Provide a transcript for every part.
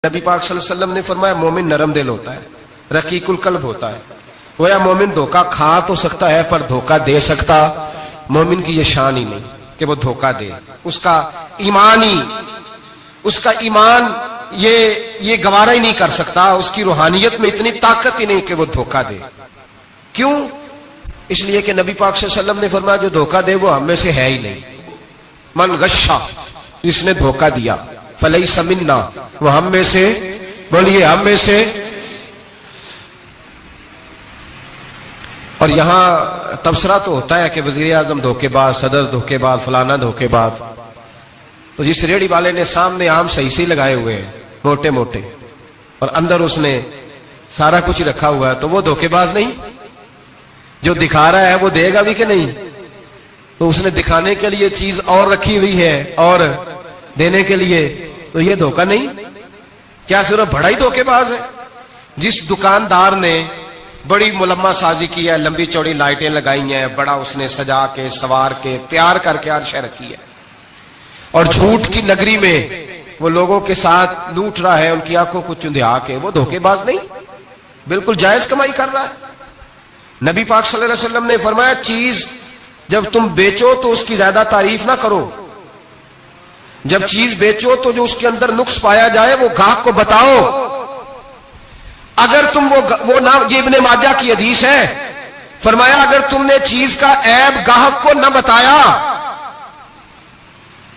نبی پاک صلی اللہ علیہ وسلم نے فرمایا مومن نرم دل ہوتا ہے، رقیق القلب ہوتا ہے. گویا مومن دھوکہ کھا تو سکتا ہے پر دھوکہ دے سکتا مومن کی یہ شان ہی نہیں کہ وہ دھوکہ دے. اس کا ایمان یہ گوارا ہی نہیں کر سکتا، اس کی روحانیت میں اتنی طاقت ہی نہیں کہ وہ دھوکہ دے. کیوں؟ اس لیے کہ نبی پاک صلی اللہ علیہ وسلم نے فرمایا جو دھوکہ دے وہ ہم میں سے ہے ہی نہیں. من غشا، جس نے دھوکہ دیا، فلیس منا، وہ ہم میں سے، بولیے ہم میں سے. اور یہاں تبصرہ تو ہوتا ہے کہ وزیر اعظم دھوکے باز، صدر دھوکے باز، فلانا دھوکے باز. تو جس ریڑھی والے نے سامنے آم صحیح سے لگائے ہوئے ہیں موٹے موٹے اور اندر اس نے سارا کچھ رکھا ہوا ہے، تو وہ دھوکے باز نہیں؟ جو دکھا رہا ہے وہ دے گا بھی کہ نہیں؟ تو اس نے دکھانے کے لیے چیز اور رکھی ہوئی ہے اور دینے کے لیے، تو یہ دھوکہ نہیں؟ کیا صرف بڑا ہی دھوکے باز ہے؟ جس دکاندار نے بڑی ملمہ سازی کی ہے، لمبی چوڑی لائٹیں لگائی ہیں، بڑا اس نے سجا کے سوار کے تیار کر کے ہر شے رکھی ہے، اور جھوٹ کی نگری میں وہ لوگوں کے ساتھ لوٹ رہا ہے ان کی آنکھوں کو چندھیا کے، وہ دھوکے باز نہیں؟ بالکل جائز کمائی کر رہا ہے. نبی پاک صلی اللہ علیہ وسلم نے فرمایا چیز جب تم بیچو تو اس کی زیادہ تعریف نہ کرو. جب چیز بیچو تو جو اس کے اندر نقص پایا جائے وہ گاہک کو بتاؤ. اگر تم وہ نہ، یہ ابن ماجہ کی حدیث ہے، فرمایا اگر تم نے چیز کا عیب گاہک کو نہ بتایا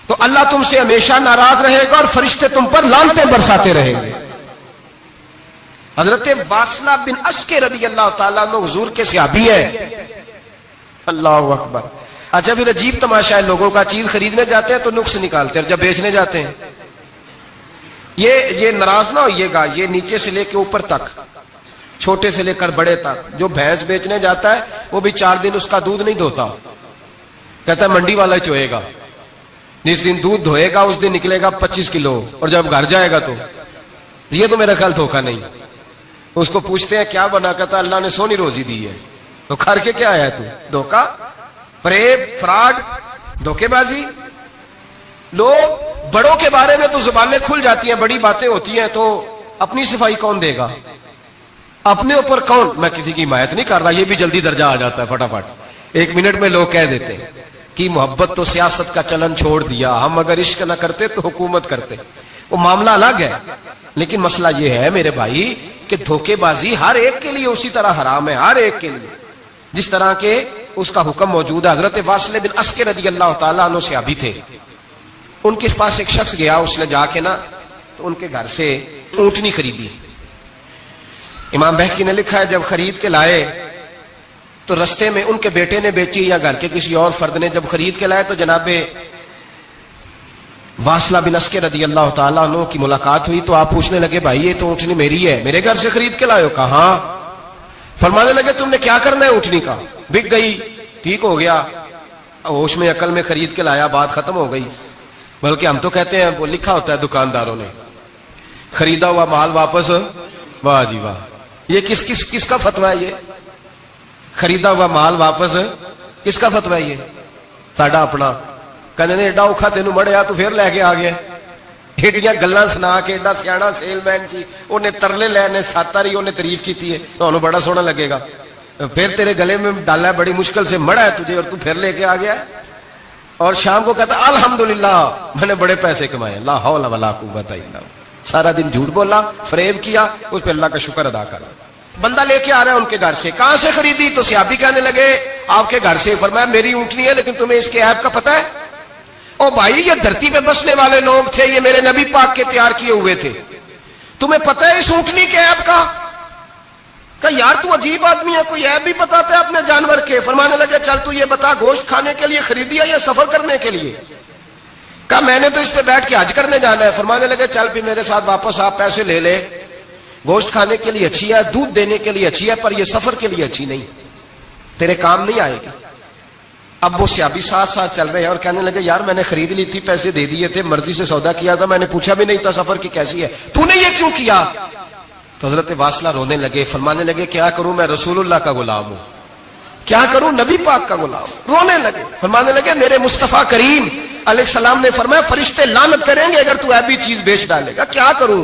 تو اللہ تم سے ہمیشہ ناراض رہے گا اور فرشتے تم پر لعنتیں برساتے رہیں گے. حضرت واصلہ بن اسکے رضی اللہ تعالیٰ عنہ حضور کے صحابی ہے. اللہ اکبر. اچھا پھر عجیب تماشا ہے، لوگوں کا چیز خریدنے جاتے ہیں تو نقص نکالتے ہیں، اور جب بیچنے جاتے ہیں یہ ناراض نہ ہوئیے گا، یہ نیچے سے لے کے اوپر تک، چھوٹے سے لے کر بڑے تک، جو بھینس بیچنے جاتا ہے وہ بھی 4 دن اس کا دودھ نہیں دھوتا، کہتا ہے منڈی والا چوئے گا. جس دن دودھ دھوئے گا اس دن نکلے گا 25 کلو، اور جب گھر جائے گا تو یہ تو میرا خیال دھوکہ نہیں. اس کو پوچھتے ہیں کیا بنا، کہتا اللہ نے سونی روزی دی ہے. تو کھر کے کیا آیا تو؟ دھوکہ، فریب، فراڈ، دھوکے بازی. لوگ بڑوں کے بارے میں تو زبانیں کھل جاتی ہیں، بڑی باتیں ہوتی ہیں، تو اپنی صفائی کون دے گا؟ اپنے اوپر کون؟ میں کسی کی حمایت نہیں کر رہا، یہ بھی جلدی درجہ آ جاتا ہے فٹافٹ 1 منٹ میں. لوگ کہہ دیتے ہیں کہ محبت تو سیاست کا چلن چھوڑ دیا، ہم اگر عشق نہ کرتے تو حکومت کرتے. وہ معاملہ الگ ہے، لیکن مسئلہ یہ ہے میرے بھائی کہ دھوکے بازی ہر ایک کے لیے اسی طرح حرام ہے، ہر ایک کے لیے جس طرح کے اس کا حکم موجود ہے. حضرت واصلہ بن اسکے رضی اللہ تعالیٰ عنہ صحابی تھے. ان کے پاس ایک شخص گیا، اس نے جا کے نا تو ان کے گھر سے اونٹنی خریدی. امام بہقی نے لکھا ہے جب خرید کے لائے تو رستے میں ان کے بیٹے نے بیچی یا گھر کے کسی اور فرد نے جب خرید کے لائے تو جناب واصلہ بن اسکے رضی اللہ تعالیٰ عنہ کی ملاقات ہوئی. تو آپ پوچھنے لگے بھائی یہ تو اونٹنی میری ہے، میرے گھر سے خرید کے لائے ہو؟ کہا ہاں. فرمانے لگے تم نے کیا کرنا ہے اونٹنی کا؟ بک گئی، ٹھیک ہو گیا، ہوش میں عقل میں خرید کے لایا، بات ختم ہو گئی. بلکہ ہم تو کہتے ہیں وہ لکھا ہوتا ہے دکانداروں نے خریدا ہوا مال واپس. واہ جی واہ، یہ کس کا فتویٰ ہے؟ یہ خریدا ہوا مال واپس کس کا فتویٰ ہے؟ یہ ساڈا اپنا. کہنے نے ایڈا اوکھا تینوں مڑیا تو پھر لے کے آ گیا. ایڈیاں گلاں سنا کے، ایڈا سیاح سیل مین سی، انہیں ترلے لینے 7 واری انہیں تعریف کی ہے، تو انہوں بڑا سونا لگے گا. پھر تیرے گلے میں ڈالا ہے، بڑی مشکل سے مڑا ہے تجھے اور تو پھر لے کے آ گیا. اور شام کو کہتا الحمدللہ میں نے بڑے پیسے کمائے، لا حول ولا قوت الا باللہ. سارا دن جھوٹ بولا، فریب کیا، اس پہ اللہ کا شکر ادا کرا. بندہ لے کے آ رہا ہے ان کے گھر سے. کہاں سے خریدی؟ تو صحابی کہنے لگے آپ کے گھر سے. فرمایا میری اونٹنی ہے لیکن تمہیں اس کے عیب کا پتہ ہے؟ او بھائی یہ دھرتی پہ بسنے والے لوگ تھے، یہ میرے نبی پاک کے تیار کیے ہوئے تھے، تمہیں پتہ ہے اس اونٹنی کے عیب کا؟ کہ یار تو عجیب آدمی ہے، کوئی عیب بھی بتاتا ہے اپنے جانور کے. فرمانے لگے چل تو یہ بتا گوشت کھانے کے لیے خریدی ہے یا سفر کرنے کے لیے؟ کہا میں نے تو اس پہ بیٹھ کے حج کرنے جانا ہے. فرمانے لگے چل بھی میرے ساتھ واپس آپ پیسے لے لے. گوشت کھانے کے لیے اچھی ہے، دودھ دینے کے لیے اچھی ہے، پر یہ سفر کے لیے اچھی نہیں، تیرے کام نہیں آئے گی. اب وہ صحابی ساتھ ساتھ چل رہے ہیں اور کہنے لگے یار میں نے خرید لی تھی، پیسے دے دیے تھے، مرضی سے سودا کیا تھا، میں نے پوچھا بھی نہیں تھا سفر کی کیسی ہے، تو نے یہ کیوں کیا؟ تو حضرت واصلہ رونے لگے. فرمانے لگے کیا کروں، میں رسول اللہ کا غلام ہوں، کیا کروں، نبی پاک کا غلام. رونے لگے. فرمانے لگے میرے مصطفیٰ کریم علیہ السلام نے فرمایا فرشتے لعنت کریں گے اگر تو ایبی چیز بیچ ڈالے گا. کیا کروں،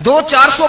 200, 400,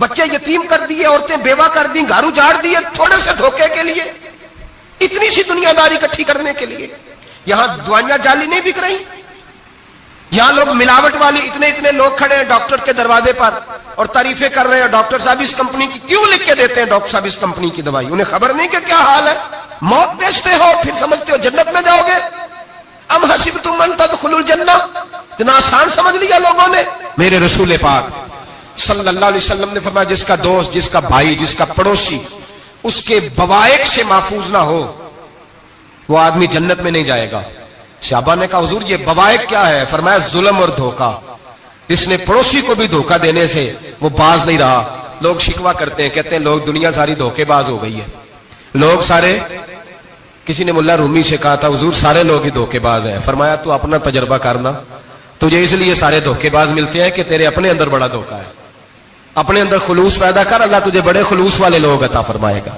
بچے یتیم کر دیے, عورتیں بیوہ کر دی, گھر اجاڑ دیے تھوڑے سے دھوکے کے لیے, اتنی سی دنیا داری اکٹھی کرنے کے لیے. یہاں دوائیاں جعلی نہیں بک رہی, یہاں لوگ ملاوٹ والی اتنے لوگ کھڑے ہیں ڈاکٹر کے دروازے پر اور تعریفیں کر رہے ہیں, ڈاکٹر صاحب اس کمپنی کی کیوں لکھ کے دیتے ہیں, ڈاکٹر صاحب اس کمپنی کی دوائی, انہیں خبر نہیں کہ کیا حال ہے. موت بیچتے ہو پھر سمجھتے ہو جنت میں جاؤ گے. ام حسبتم ان تدخلوا الجنہ, اتنا آسان سمجھ لیا لوگوں نے. میرے رسول پاک صلی اللہ علیہ وسلم نے فرمایا جس کا دوست, جس کا بھائی, جس کا پڑوسی اس کے بوائق سے محفوظ نہ ہو وہ آدمی جنت میں نہیں جائے گا. صحابہ نے کہا حضور یہ بوائق کیا ہے؟ فرمایا ظلم اور دھوکہ. اس نے پڑوسی کو بھی دھوکہ دینے سے وہ باز نہیں رہا. لوگ شکوہ کرتے ہیں, کہتے ہیں لوگ دنیا ساری دھوکے باز ہو گئی ہے, لوگ سارے. کسی نے ملا رومی سے کہا تھا حضور سارے لوگ ہی دھوکے باز ہیں. فرمایا تو اپنا تجربہ کرنا, تجھے اس لیے سارے دھوکے باز ملتے ہیں کہ تیرے اپنے اندر بڑا دھوکہ ہے. اپنے اندر خلوص پیدا کر, اللہ تجھے بڑے خلوص والے لوگ عطا فرمائے گا.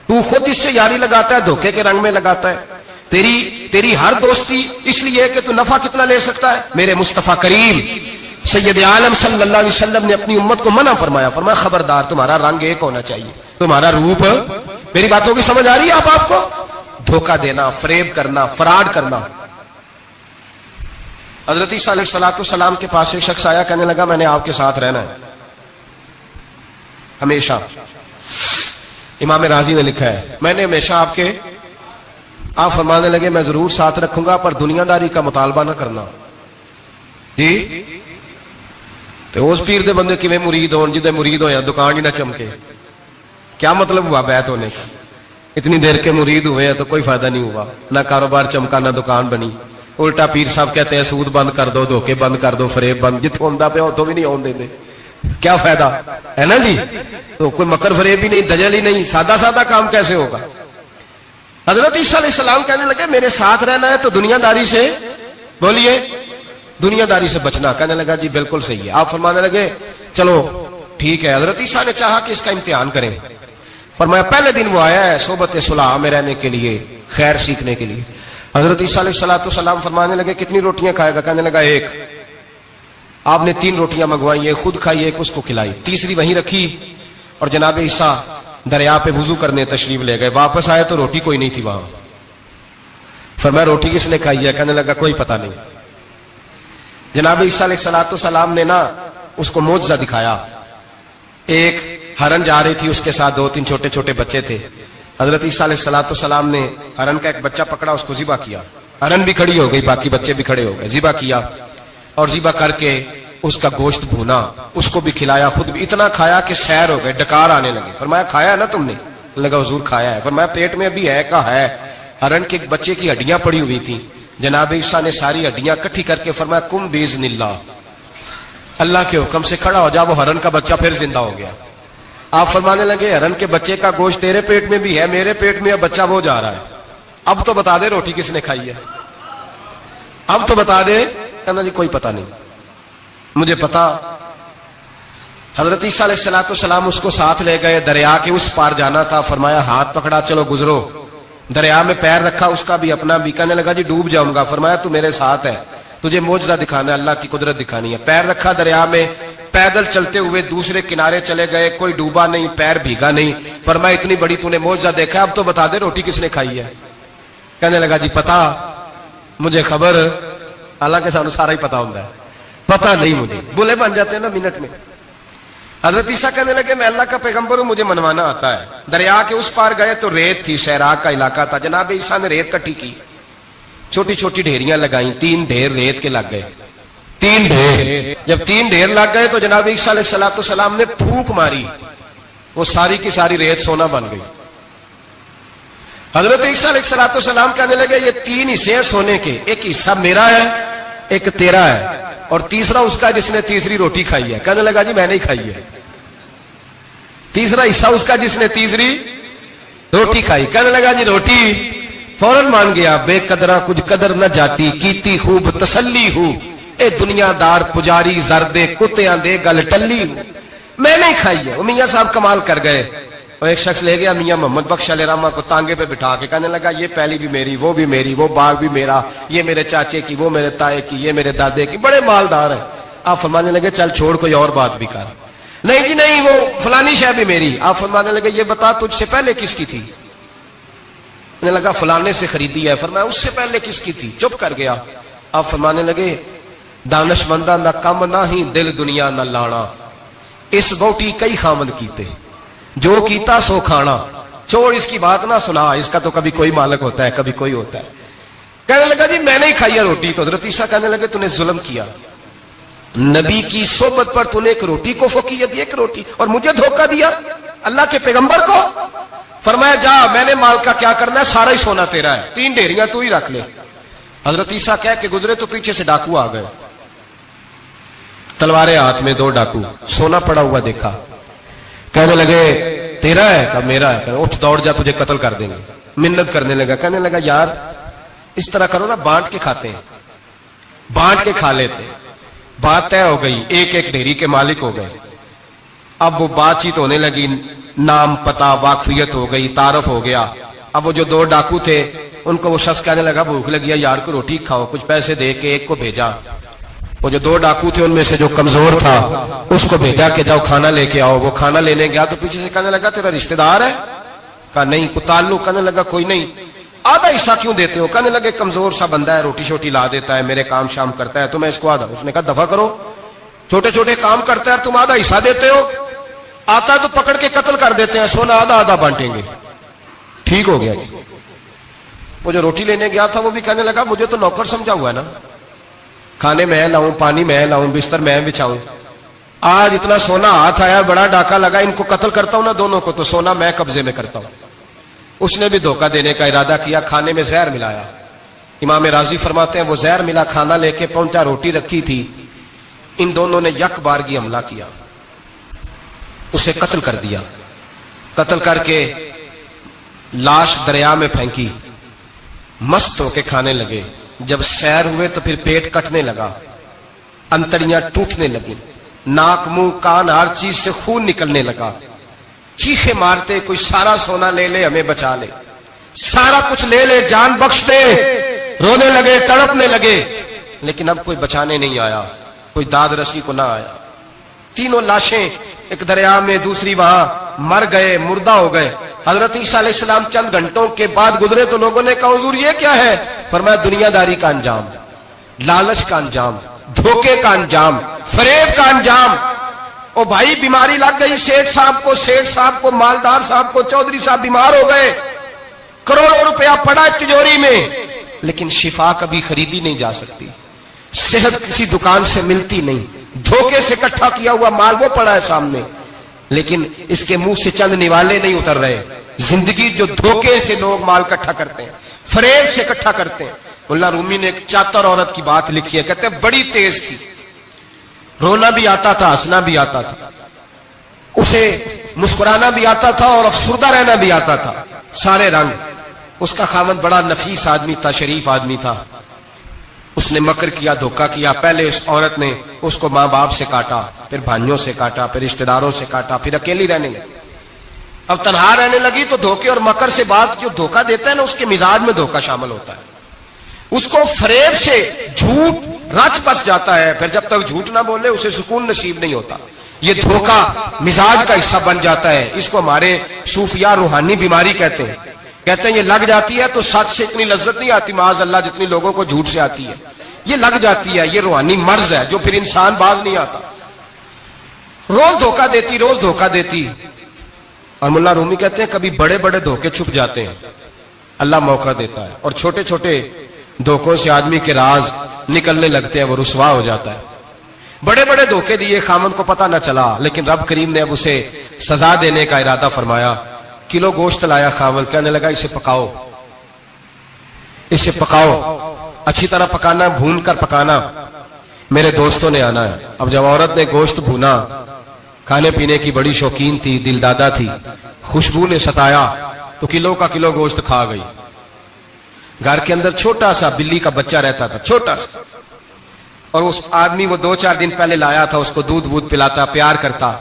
تو خود اس سے یاری لگاتا ہے, دھوکے کے رنگ میں لگاتا ہے. تیری ہر دوستی اس لیے کہ تو نفع کتنا لے سکتا ہے. میرے مصطفیٰ کریم سید عالم صلی اللہ علیہ وسلم نے اپنی امت کو منع فرمایا, فرمایا خبردار تمہارا رنگ ایک ہونا چاہیے, تمہارا روپ. میری باتوں کی سمجھ آ رہی ہے آپ کو؟ دھوکہ دینا, فریب کرنا, فراڈ کرنا. حضرت عیسیٰ علیہ السلام کے پاس ایک شخص آیا, کہنے لگا میں نے آپ کے ساتھ رہنا ہے ہمیشہ. امام راضی نے لکھا ہے میں نے ہمیشہ آپ کے. آپ فرمانے لگے میں ضرور ساتھ رکھوں گا پر دنیا داری کا مطالبہ نہ کرنا. جی تو اس پیر دے بندے کیویں مرید ہون جدے مرید ہویا دکان ہی نہ چمکے. کیا مطلب ہوا بیعت ہونے کا؟ اتنی دیر کے مرید ہوئے ہیں تو کوئی فائدہ نہیں ہوا, نہ کاروبار چمکا نہ دکان بنی. الٹا پیر صاحب کہتے ہیں سود بند کر دو, دھوکے بند کر دو, فریب بند. جتوں ہوندا پیا اتوں بھی نہیں ہون دے. کیا فائدہ ہے نا جی. تو کوئی مکر فریب ہی نہیں, دجل ہی نہیں, سادہ کام کیسے ہوگا. حضرت عیسیٰ علیہ السلام کہنے لگے میرے ساتھ رہنا ہے تو دنیا داری سے, بولیے دنیا داری سے بچنا. کہنے لگا جی بالکل صحیح ہے. آپ فرمانے لگے چلو ٹھیک ہے. حضرت عیسیٰ نے چاہا کہ اس کا امتحان کریں. فرمایا پہلے دن وہ آیا ہے صحبت صلح میں رہنے کے لیے, خیر سیکھنے کے لیے. حضرت عیسیٰ علیہ السلام فرمانے لگے کتنی روٹیاں کھائے گا؟ کہنے لگا ایک. آپ نے 3 روٹیاں منگوائی, ایک خود کھائی, ایک اس کو کھلائی, تیسری وہیں رکھی. اور جناب عیسیٰ دریا پہ وضو کرنے تشریف لے گئے. واپس آئے تو روٹی کوئی نہیں تھی وہاں. فرمایا روٹی کس نے کھائی ہے؟ کہنے لگا کوئی پتہ نہیں. جناب عیسیٰ علیہ السلام نے نا اس کو معجزہ دکھایا. ایک ہرن جا رہی تھی, اس کے ساتھ 2-3 چھوٹے چھوٹے بچے تھے. حضرت عیسیٰ علیہ السلام نے ہرن کا ایک بچہ پکڑا, اس کو ذبح کیا. ہرن بھی کھڑی ہو گئی, باقی بچے بھی کھڑے ہو گئے. ذبح کیا اور ذبح کر کے اس کا گوشت بھونا, اس کو بھی کھلایا, خود بھی اتنا کھایا کہ سیر ہو گئے, ڈکار آنے لگے. فرمایا کھایا نا تم نے؟ لگا حضور کھایا ہے. فرمایا پیٹ میں ابھی ہے کا ہے. ہرن کے ایک بچے کی ہڈیاں پڑی ہوئی تھیں. جناب عیسیٰ نے ساری ہڈیاں اکٹھی کر کے فرمایا کم باذن اللہ, اللہ کے حکم سے کھڑا ہو جا. وہ ہرن کا بچہ پھر زندہ ہو گیا. آپ فرمانے لگے ہرن کے بچے کا گوشت تیرے پیٹ میں بھی ہے, میرے پیٹ میں بچہ وہ جا رہا ہے. اب تو بتا دے روٹی کس نے کھائی ہے, اب تو بتا دے. کہنا جی کوئی پتہ نہیں, مجھے پتا. حضرت عیسیٰ علیہ السلام اس کو ساتھ لے گئے, دریا کے اس پار جانا تھا. فرمایا ہاتھ پکڑا چلو گزرو. دریا میں پیر رکھا, اس کا بھی اپنا بھی. کہنے لگا جی ڈوب جاؤں گا. فرمایا تو میرے ساتھ ہے, تجھے معجزہ دکھانا ہے, اللہ کی قدرت دکھانی ہے. پیر رکھا دریا میں, پیدل چلتے ہوئے دوسرے کنارے چلے گئے, کوئی ڈوبا نہیں, پیر بھیگا نہیں. فرمایا اتنی بڑی تو نے معجزہ دیکھا, اب تو بتا دے روٹی کس نے کھائی ہے. کہنے لگا جی پتا, مجھے خبر, حالانکہ سانو سارا ہی پتا ہوتا ہے, پتا نہیں مجھے. بولے بن جاتے ہیں نا منٹ میں. حضرت عیسیٰ کہنے لگے میں اللہ کا پیغمبر ہوں, مجھے منوانا آتا ہے. دریا کے اس پار گئے تو ریت تھی, صحرا کا علاقہ تھا. جناب عیسیٰ نے ریت کٹھی کی, چھوٹی چھوٹی ڈھیریاں لگائیں. 3 ڈھیر ریت کے لگ گئے, 3 ڈھیر. جب 3 ڈھیر لگ گئے تو جناب عیسیٰ علیہ السلام نے پھونک ماری, وہ ساری کی ساری ریت سونا بن گئی. حضرت عیسیٰ علیہ السلام کہنے لگے یہ 3 حصے ہیں سونے کے, ایک حصہ میرا ہے, ایک تیرا ہے, اور تیسرا اس کا جس نے تیسری روٹی کھائی ہے. کہنے لگا جی میں نہیں کھائی ہے. تیسرا حصہ اس کا جس نے تیسری روٹی کھائی. کہنے لگا جی روٹی. فوراً مان گیا, بے قدرہ کچھ قدر نہ جاتی, کیتی خوب تسلی ہوں, اے دنیا دار پجاری زردے کتیاں دے گل ٹلی ہوں, میں نہیں کھائی ہے. وہ میاں صاحب کمال کر گئے. اور ایک شخص لے گیا میاں محمد بخش علیہ رحمہ کو تانگے پہ بٹھا کے, کہنے لگا یہ پہلی بھی میری, وہ بھی میری, وہ باغ بھی میرا, یہ میرے چاچے کی, وہ میرے تائے کی, یہ میرے دادے کی, بڑے مالدار ہیں. آپ فرمانے لگے چل چھوڑ کوئی اور بات بھی کر. نہیں جی نہیں، وہ فلانی شے بھی میری. آپ فرمانے لگے یہ بتا تجھ سے پہلے کس کی تھی؟ انہیں لگا فلانے سے خریدی ہے. فرمایا اس سے پہلے کس کی تھی؟ چپ کر گیا. آپ فرمانے لگے دانش مندہ نہ کم نہ ہی دل دنیا نہ لانا، اس بوٹی کئی خامد کیتے، جو کیتا سو کھانا. چھوڑ اس کی بات نہ سنا، اس کا تو کبھی کوئی مالک ہوتا ہے کبھی کوئی ہوتا ہے. کہنے لگا جی میں نے کھائی ہے روٹی. تو حضرت عیسیٰ کہنے لگے تو نے ظلم کیا، نبی کی صحبت پر تو نے ایک روٹی کو فوقیت دی، ایک روٹی، اور مجھے دھوکہ دیا اللہ کے پیغمبر کو. فرمایا جا میں نے مال کا کیا کرنا ہے، سارا ہی سونا تیرا ہے، 3 ڈھیریاں تو ہی رکھ لے. حضرت عیسیٰ کہہ کے گزرے تو پیچھے سے ڈاکو آ گئے، تلواریں ہاتھ میں، 2 ڈاکو، سونا پڑا ہوا دیکھا. کہنے لگے تیرا ہے؟ کہا میرا ہے. کہ اٹھ دوڑ جا تجھے قتل کر دیں گے. منت کرنے لگا. کہنے لگا یار اس طرح کرو نا، بانٹ کے کھاتے ہیں، بانٹ کے کھا لیتے. بات طے ہو گئی، ایک ایک ڈھیری کے مالک ہو گئے. اب وہ بات چیت ہونے لگی، نام پتہ واقفیت ہو گئی، تعارف ہو گیا. اب وہ جو 2 ڈاکو تھے ان کو وہ شخص کہنے لگا بھوک لگی ہے یار کو روٹی کھاؤ، کچھ پیسے دے کے ایک کو بھیجا. وہ جو 2 ڈاکو تھے ان میں سے جو کمزور تھا اس کو بھیجا کہ جاؤ کھانا لے کے آؤ. وہ کھانا لینے گیا تو پیچھے سے کہنے لگا تیرا رشتہ دار ہے؟ کہا نہیں. کوئی تعلق؟ کہنے لگا کوئی نہیں. آدھا حصہ کیوں دیتے ہو؟ کہنے لگے کمزور سا بندہ ہے، روٹی شوٹی لا دیتا ہے، میرے کام شام کرتا ہے، تو میں اس کو آدھا. اس نے کہا دفع کرو، چھوٹے چھوٹے کام کرتا ہے تم آدھا حصہ دیتے ہو، آتا ہے تو پکڑ کے قتل کر دیتے ہیں، سونا آدھا آدھا بانٹیں گے. ٹھیک ہو گیا جی. وہ جو روٹی لینے گیا تھا وہ بھی کہنے لگا مجھے تو نوکر سمجھا ہوا ہے نا، کھانے میں لاؤں، پانی میں لاؤں، بستر میں بچھاؤں. آج اتنا سونا ہاتھ آیا، بڑا ڈاکہ لگا، ان کو قتل کرتا ہوں نا دونوں کو، تو سونا میں قبضے میں کرتا ہوں. اس نے بھی دھوکہ دینے کا ارادہ کیا، کھانے میں زہر ملایا. امام راضی فرماتے ہیں وہ زہر ملا کھانا لے کے پہنچا، روٹی رکھی تھی. ان دونوں نے یک بارگی حملہ کیا، اسے قتل کر دیا. قتل کر کے لاش دریا میں پھینکی، مست ہو کے کھانے لگے. جب سیر ہوئے تو پھر پیٹ کٹنے لگا، انتڑیاں ٹوٹنے لگی، ناک منہ کان ہر چیز سے خون نکلنے لگا. چیخے مارتے کوئی سارا سونا لے لے ہمیں بچا لے، سارا کچھ لے لے جان بخش دے. رونے لگے، تڑپنے لگے، لیکن اب کوئی بچانے نہیں آیا، کوئی داد رسی کو نہ آیا. 3 لاشیں ایک دریا میں، دوسری وہاں، مر گئے، مردہ ہو گئے. حضرت عیسیٰ علیہ السلام چند گھنٹوں کے بعد گزرے تو لوگوں نے کہا حضور یہ کیا ہے؟ فرمایا دنیا داری کا انجام، لالچ کا انجام، دھوکے کا انجام، فریب کا انجام. او بھائی بیماری لگ گئی سیٹھ صاحب کو، مالدار صاحب کو، چودھری صاحب بیمار ہو گئے، کروڑوں روپیہ پڑا تجوری میں، لیکن شفا کبھی خریدی نہیں جا سکتی، صحت کسی دکان سے ملتی نہیں. دھوکے سے اکٹھا کیا ہوا مال وہ پڑا ہے سامنے، لیکن اس کے منہ سے چند نوالے نہیں اتر رہے. زندگی جو دھوکے سے لوگ مال اکٹھا کرتے ہیں، فریب سے اکٹھا کرتے ہیں. مولا رومی نے ایک چاتر عورت کی بات لکھی ہے، کہتے ہیں بڑی تیز تھی، رونا بھی آتا تھا، ہنسنا بھی آتا تھا، اسے مسکرانا بھی آتا تھا اور افسردہ رہنا بھی آتا تھا، سارے رنگ. اس کا خاوند بڑا نفیس آدمی تھا، شریف آدمی تھا. اس نے مکر کیا، دھوکہ کیا. پہلے اس عورت نے اس کو ماں باپ سے کاٹا، پھر بھائیوں سے کاٹا، پھر رشتہ داروں سے کاٹا، پھر اکیلی رہنے لگی. اب تنہا رہنے لگی تو دھوکے اور مکر سے بات، جو دھوکہ دیتا ہے نا اس کے مزاج میں دھوکہ شامل ہوتا ہے. اس کو فریب سے جھوٹ رچ پس جاتا ہے، پھر جب تک جھوٹ نہ بولے اسے سکون نصیب نہیں ہوتا. یہ دھوکہ مزاج کا حصہ بن جاتا ہے. اس کو ہمارے صوفیاء روحانی بیماری کہتے ہیں. کہتے ہیں یہ لگ جاتی ہے تو سچ سے اتنی لذت نہیں آتی معاذ اللہ جتنی لوگوں کو جھوٹ سے آتی ہے. یہ لگ جاتی ہے، یہ روحانی مرض ہے جو پھر انسان باز نہیں آتا. روز دھوکہ دیتی، روز دھوکہ دیتی. اور مولا رومی کہتے ہیں کبھی بڑے بڑے دھوکے چھپ جاتے ہیں، اللہ موقع دیتا ہے، اور چھوٹے چھوٹے دھوکوں سے آدمی کے راز نکلنے لگتے ہیں، وہ رسوا ہو جاتا ہے. بڑے بڑے دھوکے دیے، خامن کو پتہ نہ چلا، لیکن رب کریم نے اب اسے سزا دینے کا ارادہ فرمایا. کلو گوشت لایا خامن، کہنے لگا اسے پکاؤ، اسے پکاؤ، اچھی طرح پکانا، بھون کر پکانا، میرے دوستوں نے آنا ہے. اب جب عورت نے گوشت بھونا، کھانے پینے کی بڑی شوقین تھی، دل دادا تھی، خوشبو نے ستایا تو کلو کا کلو گوشت کھا گئی. گھر کے اندر چھوٹا سا بلی کا بچہ رہتا تھا، چھوٹا سا، اور اس آدمی وہ 2-4 دن پہلے لایا تھا، اس کو دودھ وودھ پلاتا، پیار کرتا.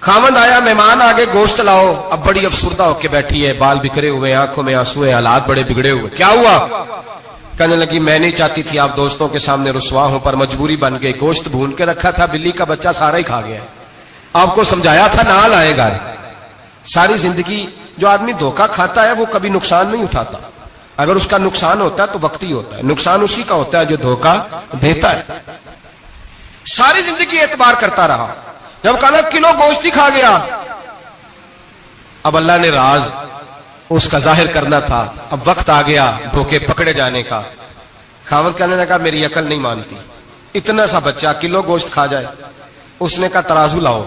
خاوند آیا، مہمان آگے، گوشت لاؤ. اب بڑی افسردہ ہو کے بیٹھی ہے، بال بکھرے ہوئے، آنکھوں میں آنسو ہیں، حالات بڑے بگڑے ہوئے. کیا ہوا؟ کہنے لگی میں نہیں چاہتی تھی آپ دوستوں کے سامنے رسوا ہوں، پر مجبوری بن گئی. گوشت بھون کے رکھا تھا، بلی کا بچہ سارا ہی کھا گیا. آپ کو سمجھایا تھا نہ لائے گا. ساری زندگی جو آدمی دھوکہ کھاتا ہے وہ کبھی نقصان نہیں اٹھاتا. اگر اس کا نقصان ہوتا ہے تو وقتی ہوتا ہے. نقصان اسی کا ہوتا ہے جو دھوکہ دیتا ہے. ساری زندگی اعتبار کرتا رہا. جب کہا کلو گوشت ہی کھا گیا, اب اللہ نے راز اس کا ظاہر کرنا تھا. اب وقت آ گیا دھوکے پکڑے جانے کا. خاوند کہنے لگا میری عقل نہیں مانتی, اتنا سا بچہ کلو گوشت کھا جائے. اس نے کہا ترازو لاؤ.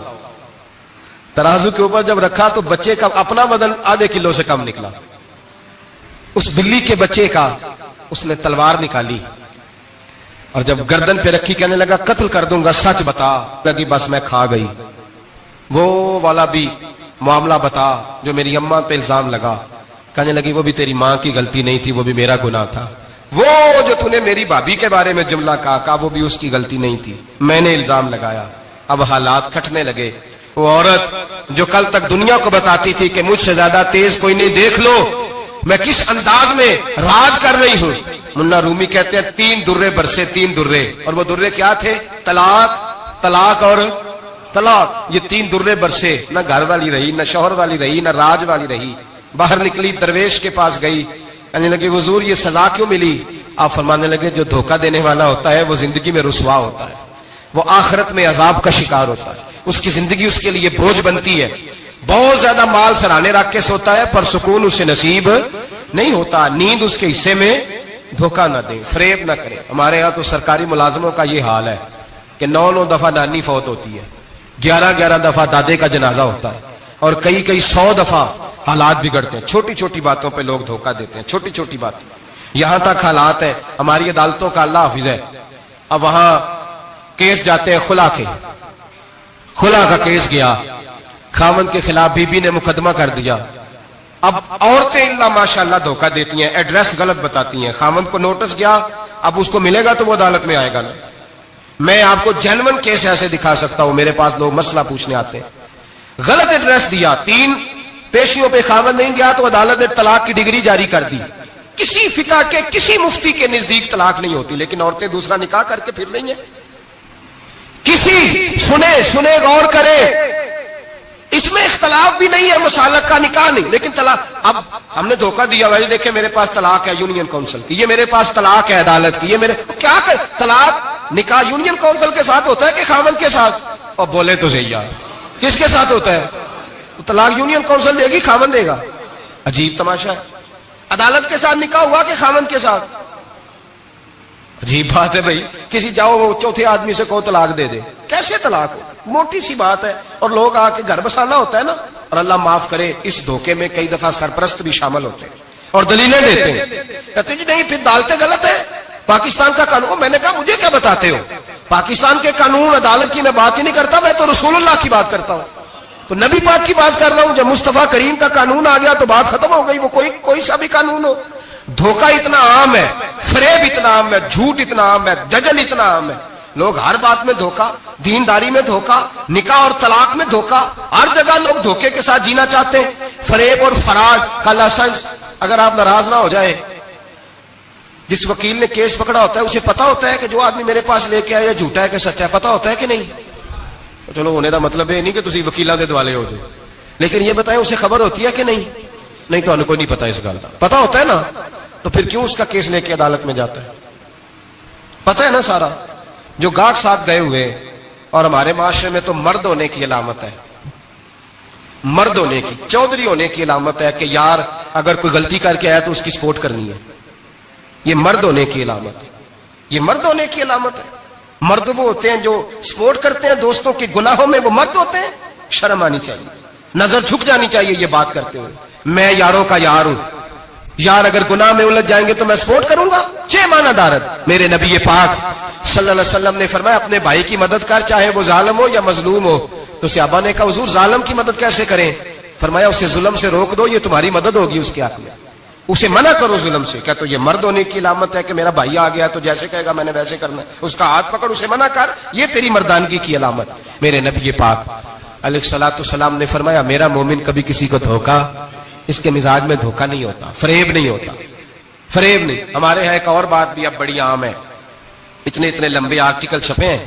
ترازو کے اوپر جب رکھا تو بچے کا اپنا وزن آدھے کلو سے کم نکلا. اس بلی کے بچے کا اس نے تلوار نکالی اور جب گردن پہ رکھی کہنے لگا قتل کر دوں گا, سچ بتا. لگی بس میں کھا گئی. وہ والا بھی معاملہ بتا جو میری اماں پہ الزام لگا. کہنے لگی وہ بھی تیری ماں کی غلطی نہیں تھی, وہ بھی میرا گناہ تھا. وہ جو تو نے میری بھابھی کے بارے میں جملہ کہا وہ بھی اس کی غلطی نہیں تھی, میں نے الزام لگایا. اب حالات کھٹنے لگے. وہ عورت جو کل تک دنیا کو بتاتی تھی کہ مجھ سے زیادہ تیز کوئی نہیں, دیکھ لو میں کس انداز میں راج کر رہی ہوں. منا رومی کہتے ہیں 3 درے برسے 3 درے, اور وہ درے کیا تھے؟ طلاق, طلاق اور طلاق. یہ 3 درے برسے. نہ گھر والی رہی, نہ شوہر والی رہی, نہ راج والی رہی. باہر نکلی, درویش کے پاس گئی, کہنے لگی حضور یہ سزا کیوں ملی؟ آپ فرمانے لگے جو دھوکہ دینے والا ہوتا ہے وہ زندگی میں رسوا ہوتا ہے, وہ آخرت میں عذاب کا شکار ہوتا ہے. اس کی زندگی اس کے لیے بوجھ بنتی ہے. بہت زیادہ مال سرانے رکھ کے سوتا ہے پر سکون اسے نصیب نہیں ہوتا. نیند اس کے حصے میں دھوکہ نہ دیں, فریب نہ کریں. ہمارے ہاں تو سرکاری ملازموں کا یہ حال ہے کہ 9 دفعہ نانی فوت ہوتی ہے, 11 دفعہ دادے کا جنازہ ہوتا ہے, اور کئی 100 دفعہ حالات بگڑتے ہیں. چھوٹی چھوٹی باتوں پہ لوگ دھوکہ دیتے ہیں, چھوٹی چھوٹی باتیں. یہاں تک حالات ہیں ہماری عدالتوں کا اللہ حافظ ہے. اب وہاں کیس جاتے ہیں خلا کے, خلا کا کیس گیا, خاوند کے خلاف بیوی نے مقدمہ کر دیا. اب عورتیں اللہ ماشاءاللہ دھوکہ دیتی ہیں, ایڈریس غلط بتاتی ہیں. خاوند کو نوٹس گیا, اب اس کو ملے گا تو وہ عدالت میں آئے گا نا. میں آپ کو جینون کیس ایسے دکھا سکتا ہوں, میرے پاس لوگ مسئلہ پوچھنے آتے ہیں. غلط ایڈریس دیا, 3 پیشیوں پہ خاوند نہیں گیا تو عدالت نے طلاق کی ڈگری جاری کر دی. کسی فقہ کے کسی مفتی کے نزدیک طلاق نہیں ہوتی, لیکن عورتیں دوسرا نکاح کر کے پھر رہی ہیں. کسی سنے غور کرے, اس میں اختلاف بھی نہیں ہے, مسالک کا نکاح نہیں, لیکن طلاق. اب ہم نے دھوکہ دیا بھائی دیکھیں میرے پاس طلاق ہے یونین کونسل کی, یہ میرے پاس طلاق ہے عدالت کی, یہ میرے کیا کر طلاق نکاح یونین کونسل کے ساتھ ہوتا ہے کہ خاوند کے ساتھ؟ اور بولے تو صحیح یار, کس کے ساتھ ہوتا ہے؟ تو طلاق یونین کونسل دے گی, خاوند دے گا. عجیب تماشا ہے. عدالت کے ساتھ نکاح ہوا کہ خاوند کے ساتھ؟ عجیب بات ہے بھائی. کسی جاؤ چوتھے آدمی سے کو طلاق دے دے, کیسے طلاق ہو؟ موٹی سی بات ہے. اور لوگ آ کے گھر بسانا ہوتا ہے نا. اور اللہ معاف کرے اس دھوکے میں کئی دفعہ سرپرست بھی شامل ہوتے ہیں اور دلیلیں دیتے ہیں, کہتے جی نہیں پھر ڈالتے غلط ہے, پاکستان کا قانون. میں نے کہا مجھے کیا بتاتے ہو, پاکستان کے قانون عدالت کی میں بات ہی نہیں کرتا, میں تو رسول اللہ کی بات کرتا ہوں, تو نبی پاک کی بات کر رہا ہوں. جب مصطفیٰ کریم کا قانون آ گیا تو بات ختم ہو گئی, وہ کوئی سا بھی قانون ہو. دھوکہ اتنا عام ہے, فریب اتنا عام ہے, جھوٹ اتنا عام ہے, ججل اتنا عام ہے. لوگ ہر بات میں دھوکہ, دینداری میں دھوکہ, نکاح اور طلاق میں دھوکہ, ہر جگہ لوگ دھوکے کے ساتھ جینا چاہتے ہیں. فریب اور فراڈ کا لائسنس. اگر آپ ناراض نہ ہو جائے, جس وکیل نے کیس پکڑا ہوتا ہے اسے پتا ہوتا ہے کہ جو آدمی میرے پاس لے کے آیا جھوٹا ہے کہ سچا ہے, پتا ہوتا ہے کہ نہیں؟ چلو ہونے کا مطلب یہ نہیں کہ تسی وکیلاں دے دوالے ہو جائے, لیکن یہ بتائیں اسے خبر ہوتی ہے کہ نہیں؟ نہیں تو انہیں کوئی نہیں پتا اس گل کا. پتا ہوتا ہے نا, تو پھر کیوں اس کا کیس لے کے عدالت میں جاتا ہے؟ پتا ہے نا سارا. جو گاہک ساتھ گئے ہوئے, اور ہمارے معاشرے میں تو مرد ہونے کی علامت ہے, مرد ہونے کی, چودھری ہونے کی علامت ہے کہ یار اگر کوئی غلطی کر کے آیا تو اس کی سپورٹ کرنی ہے. یہ مرد ہونے کی علامت ہے, یہ مرد ہونے کی علامت ہے. مرد وہ ہوتے ہیں جو سپورٹ کرتے ہیں دوستوں کے گناہوں میں, وہ مرد ہوتے ہیں. شرم آنی چاہیے, نظر جھک جانی چاہیے یہ بات کرتے ہوئے. میں یاروں کا یار ہوں, یار اگر گناہ میں الجھ جائیں گے تو میں سپورٹ کروں گا. چھ معنی دارت. میرے نبی پاک صلی اللہ علیہ وسلم نے فرمایا اپنے بھائی کی مدد کر, چاہے وہ ظالم ہو یا مظلوم ہو. تو صحابہ نے کہا حضور ظالم کی مدد کیسے کریں؟ فرمایا اسے ظلم سے روک دو, یہ تمہاری مدد ہوگی اس کے حق میں. اسے منع کرو ظلم سے. کیا تو یہ مرد ہونے کی علامت ہے کہ میرا بھائی آ گیا تو جیسے کہے گا میں نے ویسے کرنا ہے, اس کا ہاتھ پکڑ اسے منع کر, یہ تیری مردانگی کی علامت. میرے نبی پاک علیہ الصلوۃ والسلام نے فرمایا میرا مومن کبھی کسی کو دھوکا, اس کے مزاج میں دھوکا نہیں ہوتا, فریب نہیں ہوتا, فریب نہیں. ہمارے یہاں ایک اور بات بھی اب بڑی عام ہے, اتنے لمبے آرٹیکل چھپے ہیں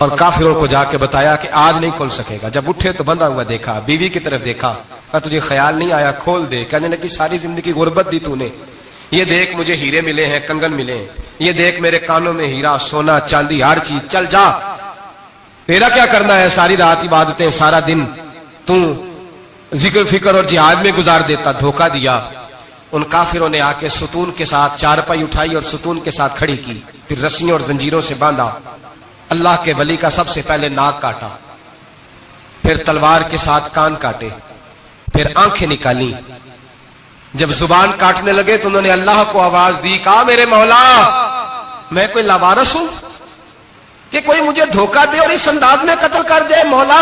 اور کافروں کو جا کے بتایا کہ آج نہیں کھل سکے گا. جب اٹھے تو بندھا ہوا دیکھا, بیوی کی طرف دیکھا, کہا تجھے خیال نہیں آیا کھول دے؟ کہنے لگی ساری زندگی غربت دی تو نے, یہ دیکھ مجھے ہیرے ملے ہیں, کنگن ملے ہیں, یہ دیکھ میرے کانوں میں ہیرا, سونا, چاندی, ہر چیز, چل جا, تیرا کیا کرنا ہے؟ ساری رات عبادتیں, سارا دن تو ذکر فکر اور جہاد میں گزار دیتا. دھوکہ دیا. ان کافروں نے آ کے ستون کے ساتھ چارپائی اٹھائی اور ستون کے ساتھ کھڑی کی, پھر رسیوں اور زنجیروں سے باندھا. اللہ کے ولی کا سب سے پہلے ناک کاٹا, پھر تلوار کے ساتھ کان کاٹے, پھر آنکھیں نکالی. جب زبان کاٹنے لگے تو انہوں نے اللہ کو آواز دی, کہا میرے مولا میں کوئی لاوارث ہوں کہ کوئی مجھے دھوکہ دے اور اس انداز میں قتل کر دے؟ مولا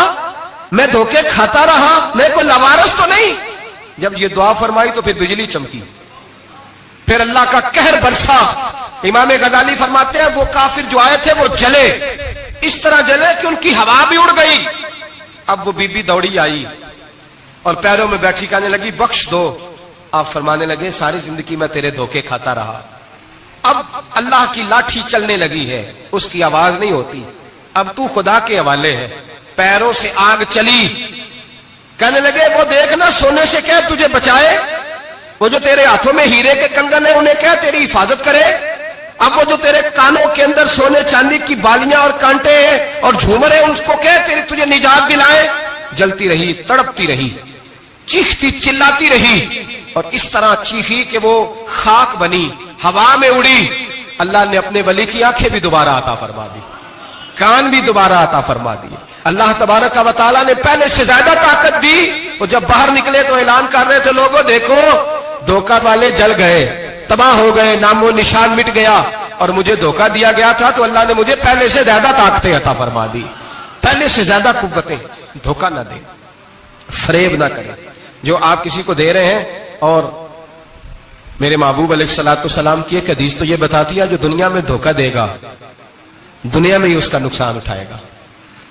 میں دھوکے کھاتا رہا, میں کوئی لاوارث تو نہیں. جب یہ دعا فرمائی تو پھر بجلی چمکی, پھر اللہ کا قہر برسا. امام غزالی فرماتے ہیں وہ کافر جو آئے تھے وہ جلے, اس طرح جلے کہ ان کی ہوا بھی اڑ گئی. اب وہ بی بی دوڑی آئی اور پیروں میں بیٹھی کہنے لگی بخش دو. آپ فرمانے لگے ساری زندگی میں تیرے دھوکے کھاتا رہا, اب اللہ کی لاٹھی چلنے لگی ہے, اس کی آواز نہیں ہوتی, اب تو خدا کے حوالے ہے. پیروں سے آگ چلی. کہنے لگے وہ دیکھنا سونے سے کہہ تجھے بچائے, وہ جو تیرے ہاتھوں میں ہیرے کے کنگن ہیں انہیں کہہ تیری حفاظت کرے, اب وہ جو تیرے کانوں کے اندر سونے چاندی کی بالیاں اور کانٹے ہیں اور جھومر ہیں ان کو کہہ تجھے نجات دلائے. جلتی رہی, تڑپتی رہی, چیختی چلاتی رہی, اور اس طرح چیخی کہ وہ خاک بنی, ہوا میں اڑی. اللہ نے اپنے ولی کی آنکھیں بھی دوبارہ عطا فرما دی, کان بھی دوبارہ عطا فرما دیے. اللہ تبارک و تعالیٰ نے پہلے سے زیادہ طاقت دی. وہ جب باہر نکلے تو اعلان کر رہے تھے لوگوں دیکھو دھوکہ والے جل گئے, تباہ ہو گئے, نام و نشان مٹ گیا, اور مجھے دھوکہ دیا گیا تھا تو اللہ نے مجھے پہلے سے زیادہ طاقتیں عطا فرما دی, پہلے سے زیادہ قوتیں. دھوکہ نہ دیں, فریب نہ کریں. جو آپ کسی کو دے رہے ہیں, اور میرے محبوب علیہ الصلوۃ والسلام کی ایک حدیث تو یہ بتاتی ہے جو دنیا میں دھوکہ دے گا دنیا میں ہی اس کا نقصان اٹھائے گا.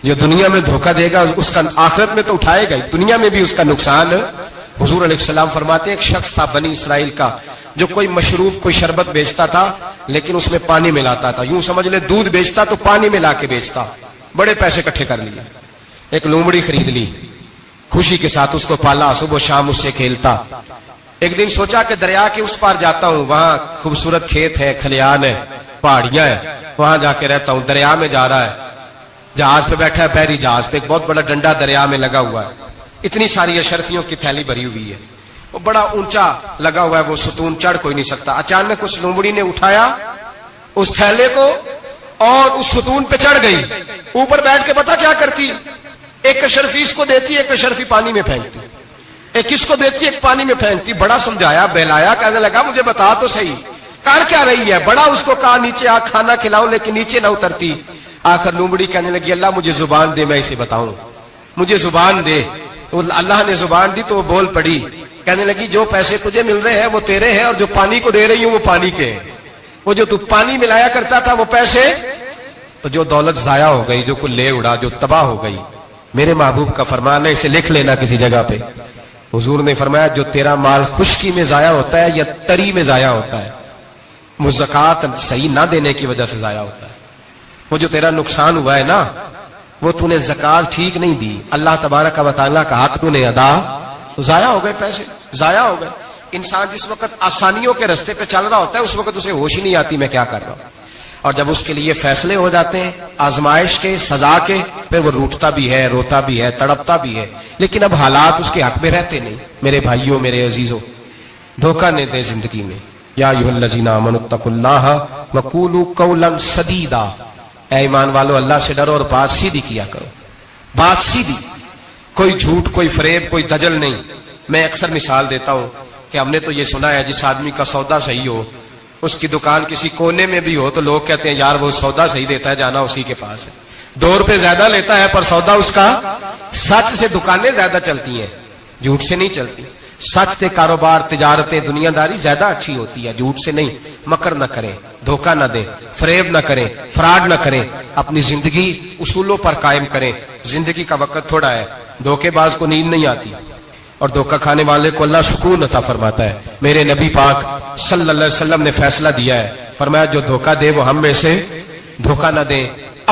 جو دنیا میں دھوکہ دے گا اس کا آخرت میں تو اٹھائے گا, دنیا میں بھی اس کا نقصان. حضور علیہ السلام فرماتے ہیں ایک شخص تھا بنی اسرائیل کا جو کوئی مشروب کوئی شربت بیچتا تھا لیکن اس میں پانی ملاتا تھا. یوں سمجھ لے دودھ بیچتا تو پانی ملا کے بیچتا. بڑے پیسے اکٹھے کر لیے, ایک لومڑی خرید لی, خوشی کے ساتھ اس کو پالا, صبح شام اس سے کھیلتا. ایک دن سوچا کہ دریا کے اس پار جاتا ہوں, وہاں خوبصورت کھیت ہے, کھلیان ہے, پہاڑیاں ہیں, وہاں جا کے رہتا ہوں. دریا میں جا رہا ہے, جہاز پہ بیٹھا ہے, بحری جہاز پہ, ایک بہت بڑا ڈنڈا دریا میں لگا ہوا ہے, اتنی ساری اشرفیوں کی تھیلی بھری ہوئی ہے, وہ بڑا اونچا لگا ہوا ہے, وہ ستون چڑھ کوئی نہیں سکتا. اچانک اس لومڑی نے اٹھایا اس تھیلے کو اور اس ستون پہ چڑھ گئی. اوپر بیٹھ کے پتا کیا کرتی, ایک اشرفی اس کو دیتی, ایک اشرفی پانی میں پھینکتی, ایک اس کو دیتی, ایک پانی میں پھینکتی. بڑا سمجھایا بہلایا, کہنے لگا مجھے بتا تو صحیح کر کیا رہی ہے. بڑا اس کو کہا نیچے آ کھانا کھلاؤں, لیکن نیچے نہ اترتی. آخر لومڑی کہنے لگی اللہ مجھے زبان دے, میں اسے بتاؤں, مجھے زبان دے. اللہ نے زبان دی تو وہ بول پڑی. کہنے لگی جو پیسے تجھے مل رہے ہیں وہ تیرے ہیں, اور جو پانی کو دے رہی ہوں وہ پانی کے ہیں. وہ جو تو پانی ملایا کرتا تھا وہ پیسے, تو جو دولت ضائع ہو گئی, جو کل لے اڑا, جو تباہ ہو گئی. میرے محبوب کا فرمان ہے, اسے لکھ لینا کسی جگہ پہ. حضور نے فرمایا جو تیرا مال خشکی میں ضائع ہوتا ہے یا تری میں ضائع ہوتا ہے, وہ زکوٰۃ صحیح نہ دینے کی وجہ سے ضائع ہوتا ہے. وہ جو تیرا نقصان ہوا ہے نا, وہ تو نے زکوٰۃ ٹھیک نہیں دی, اللہ تبارک و تعالیٰ کا حق تو نے ادا, ضائع ہو گئے, پیسے ضائع ہو گئے. انسان جس وقت آسانیوں کے رستے پہ چل رہا ہوتا ہے اس وقت اسے ہوش ہی نہیں آتی میں کیا کر رہا ہوں, اور جب اس کے لیے فیصلے ہو جاتے ہیں آزمائش کے, سزا کے, پھر وہ روٹتا بھی ہے, روتا بھی ہے, تڑپتا بھی ہے, لیکن اب حالات اس کے حق میں رہتے نہیں. میرے بھائیوں, میرے عزیزوں, دھوکہ نہ دیں زندگی میں. یا ایھا الذین آمنوا اتقوا اللہ وقولوا قولا سدیدا, اے ایمان والو اللہ سے ڈرو اور بات سیدھی کیا کرو, بات سیدھی, کوئی جھوٹ, کوئی فریب, کوئی دجل نہیں. میں اکثر مثال دیتا ہوں کہ ہم نے تو یہ سنا ہے جس آدمی کا سودا صحیح ہو, اس کی دکان کسی کونے میں بھی ہو, تو لوگ کہتے ہیں یار وہ سودا صحیح دیتا ہے, جانا اسی کے پاس ہے. 2 روپے زیادہ لیتا ہے پر سودا اس کا سچ سے. دکانیں زیادہ چلتی ہیں, جھوٹ سے نہیں چلتی. سچ سے کاروبار, تجارتیں, دنیا داری زیادہ اچھی ہوتی ہے, جھوٹ سے نہیں. مکر نہ کریں, دھوکہ نہ دیں, فریب نہ کریں, فراڈ نہ کریں. اپنی زندگی اصولوں پر قائم کریں. زندگی کا وقت تھوڑا ہے, دھوکے باز کو نیند نہیں آتی, اور دھوکہ کھانے والے کو اللہ سکون عطا فرماتا ہے. میرے نبی پاک صلی اللہ علیہ وسلم نے فیصلہ دیا ہے, فرمایا جو دھوکہ دے وہ ہم میں سے دھوکہ نہ دیں.